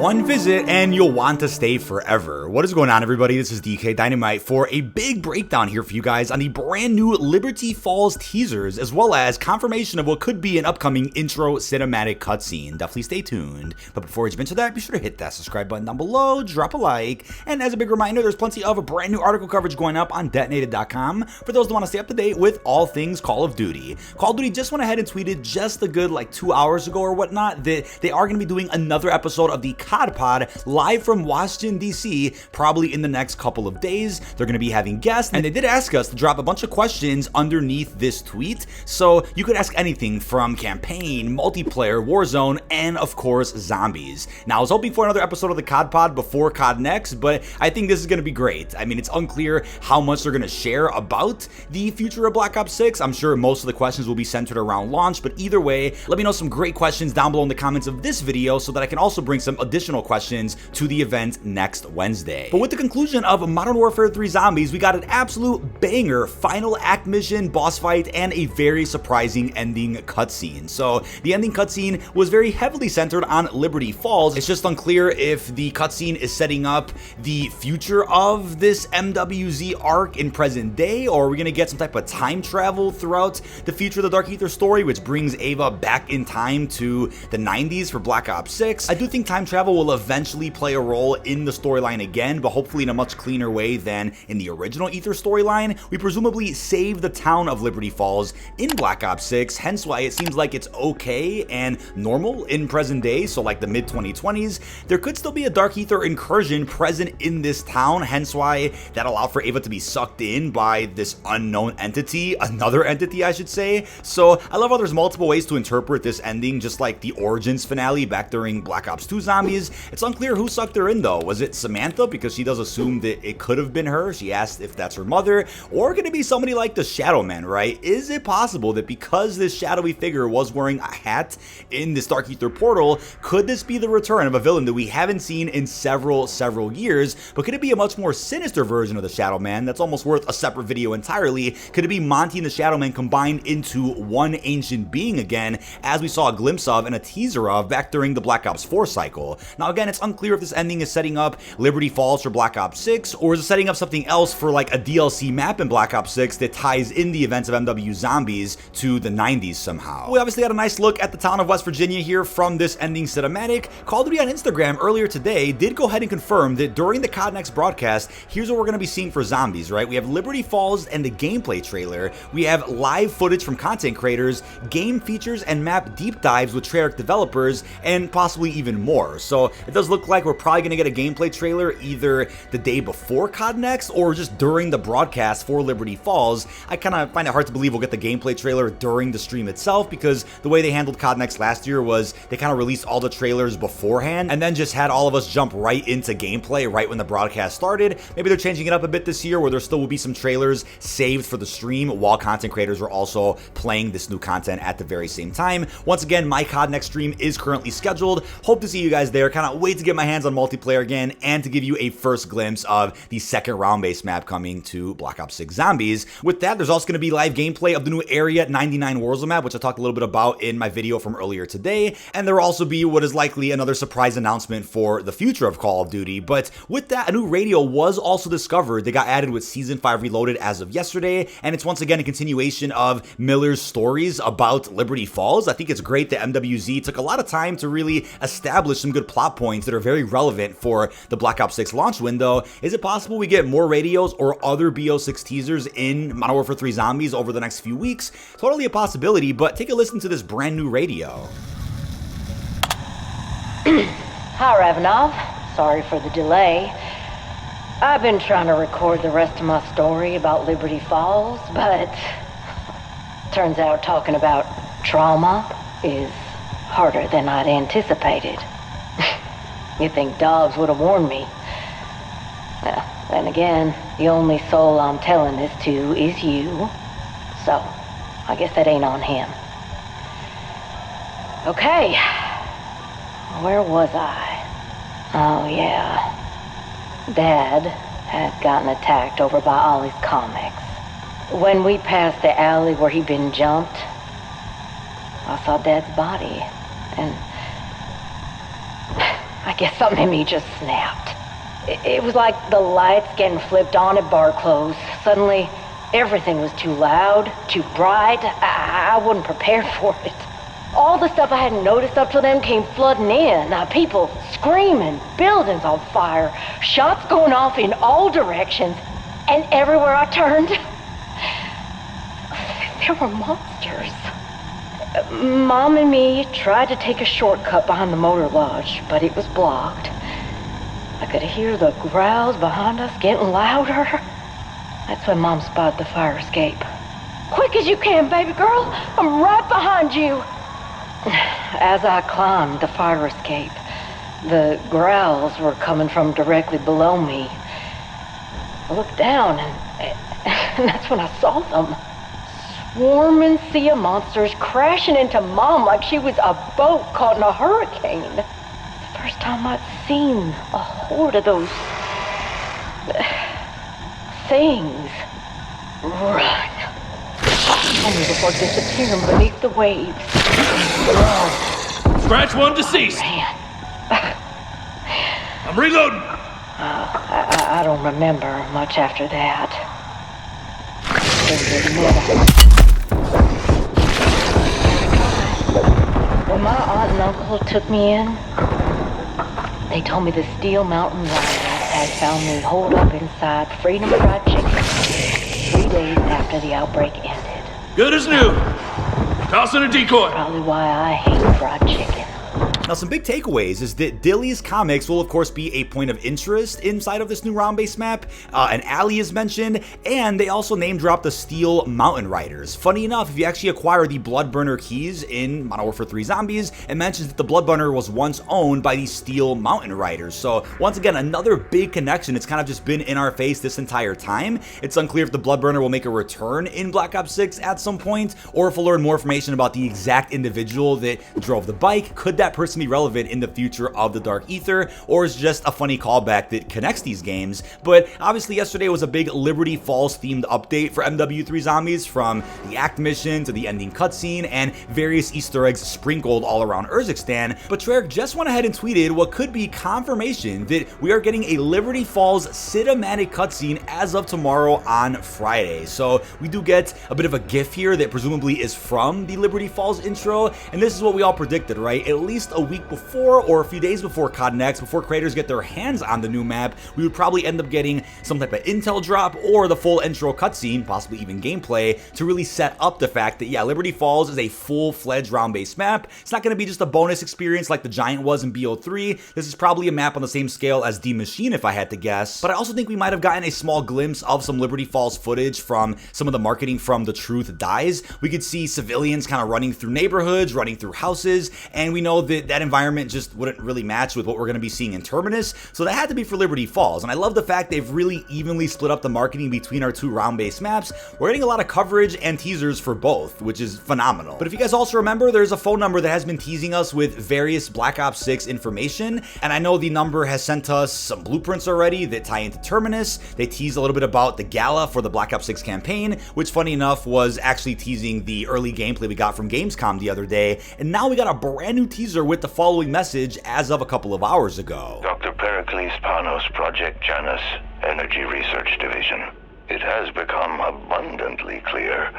one visit and you'll want to stay forever. What is going on, everybody? This is dkdynamite for a big breakdown here for you guys on the brand new Liberty Falls teasers, as well as confirmation of what could be an upcoming intro cinematic cutscene. Definitely stay tuned. But before we jump into that, be sure to hit that subscribe button down below, drop a like, and as a big reminder, there's plenty of brand new article coverage going up on detonated.com for those that want to stay up to date with all things Call of Duty. Call of Duty just went ahead and tweeted just a good 2 hours ago or whatnot that they are going to be doing another episode of the COD Pod live from Washington, D.C. probably in the next couple of days. They're going to be having guests, and they did ask us to drop a bunch of questions underneath this tweet, so you could ask anything from campaign, multiplayer, Warzone, and of course zombies. Now I was hoping for another episode of the COD Pod before COD Next, but I think this is going to be great. I mean, it's unclear how much they're going to share about the future of Black Ops 6. I'm sure most of the questions will be centered around launch, but either way, let me know some great questions down below in the comments of this video so that I can also bring some additional questions to the event next Wednesday. But with the conclusion of Modern Warfare 3 Zombies, we got an absolute banger final act mission, boss fight, and a very surprising ending cutscene. So the ending cutscene was very heavily centered on Liberty Falls. It's just unclear if the cutscene is setting up the future of this MWZ arc in present day, or are we gonna get some type of time travel throughout the future of the Dark Ether story, which brings Ava back in time to the 90s for Black Ops 6. I do think time travel will eventually play a role in the storyline again, but hopefully in a much cleaner way than in the original Ether storyline. We presumably save the town of Liberty Falls in Black Ops 6, hence why it seems like it's okay and normal in present day, so like the mid-2020s. There could still be a Dark Ether incursion present in this town, hence why that allowed for Ava to be sucked in by this unknown entity, another entity I should say. So I love how there's multiple ways to interpret this ending, just like the Origins finale back during Black Ops 2 Zombies. It's unclear who sucked her in though. Was it Samantha, because she does assume that it could have been her? She asked if that's her mother, or could it be somebody like the Shadow Man, right? Is it possible that because this shadowy figure was wearing a hat in this Dark Ether portal, could this be the return of a villain that we haven't seen in several years? But could it be a much more sinister version of the Shadow Man that's almost worth a separate video entirely? Could it be Monty and the Shadow Man combined into one ancient being again, as we saw a glimpse of and a teaser of back during the Black Ops 4 cycle? Now again, it's unclear if this ending is setting up Liberty Falls for Black Ops 6, or is it setting up something else for like a DLC map in Black Ops 6 that ties in the events of MW Zombies to the 90s somehow. We obviously got a nice look at the town of West Virginia here from this ending cinematic. Call of Duty on Instagram earlier today did go ahead and confirm that during the COD Next broadcast, here's what we're going to be seeing for Zombies, right? We have Liberty Falls and the gameplay trailer. We have live footage from content creators, game features and map deep dives with Treyarch developers, and possibly even more. So it does look like we're probably going to get a gameplay trailer either the day before COD Next or just during the broadcast for Liberty Falls. I kind of find it hard to believe we'll get the gameplay trailer during the stream itself, because the way they handled COD Next last year was they kind of released all the trailers beforehand and then just had all of us jump right into gameplay right when the broadcast started. Maybe they're changing it up a bit this year, where there still will be some trailers saved for the stream while content creators are also playing this new content at the very same time. Once again, my COD Next stream is currently scheduled. Hope to see you guys there. Cannot wait to get my hands on multiplayer again and to give you a first glimpse of the second round-based map coming to Black Ops 6 Zombies. With that, there's also going to be live gameplay of the new Area 99 Warzone map, which I talked a little bit about in my video from earlier today, and there will also be what is likely another surprise announcement for the future of Call of Duty. But with that, a new radio was also discovered that got added with Season 5 Reloaded as of yesterday, and it's once again a continuation of Miller's stories about Liberty Falls. I think it's great that MWZ took a lot of time to really establish some good plot points that are very relevant for the Black Ops 6 launch window. Is it possible we get more radios or other BO6 teasers in Modern Warfare 3 Zombies over the next few weeks? Totally a possibility, but take a listen to this brand new radio. Hi, Ravenov. Sorry for the delay. I've been trying to record the rest of my story about Liberty Falls, but turns out talking about trauma is harder than I'd anticipated. You'd think dogs would have warned me. Well, then again, the only soul I'm telling this to is you, so I guess that ain't on him. Okay, where was I? Oh yeah, Dad had gotten attacked over by Ollie's comics. When we passed the alley where he'd been jumped, I saw Dad's body, and I guess something in me just snapped. It was like the lights getting flipped on at bar close. Suddenly, everything was too loud, too bright. I wasn't prepared for it. All the stuff I hadn't noticed up till then came flooding in. People screaming, buildings on fire, shots going off in all directions. And everywhere I turned, there were monsters. Mom and me tried to take a shortcut behind the motor lodge, but it was blocked. I could hear the growls behind us getting louder. That's when Mom spotted the fire escape. Quick as you can, baby girl. I'm right behind you. As I climbed the fire escape, the growls were coming from directly below me. I looked down, and that's when I saw them. Swarming sea of monsters crashing into Mom like she was a boat caught in a hurricane. It's the first time I'd seen a horde of those things run. Only before disappearing beneath the waves. Blood. Scratch one deceased. Man. I'm reloading. I don't remember much after that. When my aunt and uncle took me in, they told me the Steel Mountain Lions had found me holed up inside Freedom Fried Chicken 3 days after the outbreak ended. Good as new. Tossing a decoy. Probably why I hate fried chicken. Now, some big takeaways is that Dilly's comics will, of course, be a point of interest inside of this new round-based map. An alley is mentioned, and they also name-drop the Steel Mountain Riders. Funny enough, if you actually acquire the Bloodburner keys in Modern Warfare 3 Zombies, it mentions that the Bloodburner was once owned by the Steel Mountain Riders. So, once again, another big connection. It's kind of just been in our face this entire time. It's unclear if the Bloodburner will make a return in Black Ops 6 at some point, or if we'll learn more information about the exact individual that drove the bike. Could that person be relevant in the future of the Dark Ether, or is just a funny callback that connects these games? But obviously yesterday was a big Liberty Falls themed update for MW3 Zombies, from the act mission to the ending cutscene and various Easter eggs sprinkled all around Urzikstan. But Treyarch just went ahead and tweeted what could be confirmation that we are getting a Liberty Falls cinematic cutscene as of tomorrow on Friday. So we do get a bit of a gif here that presumably is from the Liberty Falls intro, and this is what we all predicted, right? At least a week before, or a few days before COD Next, before creators get their hands on the new map, we would probably end up getting some type of intel drop or the full intro cutscene, possibly even gameplay, to really set up the fact that, yeah, Liberty Falls is a full-fledged round-based map. It's not going to be just a bonus experience like the Giant was in BO3. This is probably a map on the same scale as The Machine, if I had to guess. But I also think we might have gotten a small glimpse of some Liberty Falls footage from some of the marketing from The Truth Dies. We could see civilians kind of running through neighborhoods, running through houses, and we know that that environment just wouldn't really match with what we're going to be seeing in Terminus, so that had to be for Liberty Falls. And I love the fact they've really evenly split up the marketing between our two round-based maps. We're getting a lot of coverage and teasers for both, which is phenomenal. But if you guys also remember, there's a phone number that has been teasing us with various Black Ops 6 information, and I know the number has sent us some blueprints already that tie into Terminus. They teased a little bit about the gala for the Black Ops 6 campaign, which funny enough was actually teasing the early gameplay we got from Gamescom the other day, and now we got a brand new teaser with the following message as of a couple of hours ago. Dr. Pericles Panos, Project Janus, Energy Research Division. It has become abundantly clear.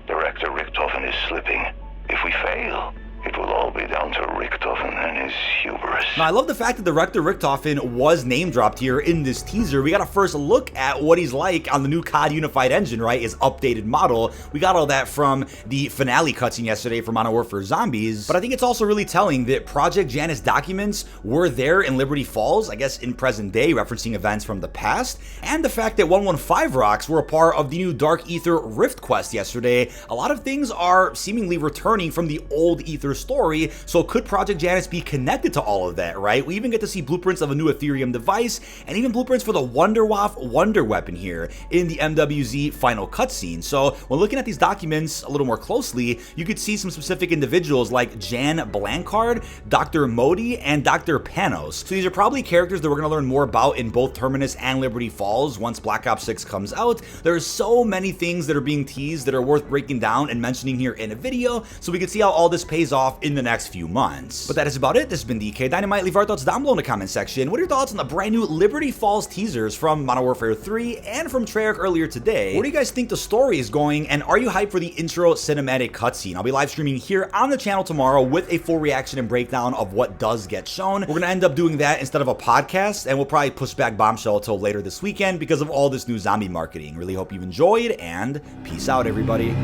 Director Richtofen is slipping. If we fail, it will all be down to Richtofen and his hubris. Now, I love the fact that Director Richtofen was name-dropped here in this teaser. We got a first look at what he's like on the new COD Unified Engine, right? His updated model. We got all that from the finale cutscene yesterday for Modern Warfare Zombies. But I think it's also really telling that Project Janus documents were there in Liberty Falls, I guess in present day, referencing events from the past. And the fact that 115 Rocks were a part of the new Dark Ether Rift quest yesterday. A lot of things are seemingly returning from the old Ether story, so could Project Janus be connected to all of that, right? We even get to see blueprints of a new Ethereum device, and even blueprints for the Wonderwaff Wonder Weapon here in the MWZ final cutscene. So when looking at these documents a little more closely, you could see some specific individuals like Jan Blancard, Dr. Modi, and Dr. Panos. So these are probably characters that we're going to learn more about in both Terminus and Liberty Falls once Black Ops 6 comes out. There's so many things that are being teased that are worth breaking down and mentioning here in a video, so we can see how all this pays off off in the next few months. But that is about it. This has been dkdynamite. Leave our thoughts down below in the comment section. What are your thoughts on the brand new Liberty Falls teasers from Modern Warfare 3 and from Treyarch earlier today? Where do you guys think the story is going, and are you hyped for the intro cinematic cutscene? I'll be live streaming here on the channel tomorrow with a full reaction and breakdown of what does get shown. We're gonna end up doing that instead of a podcast, and we'll probably push back Bombshell until later this weekend because of all this new zombie marketing. Really hope you enjoyed, and peace out, everybody.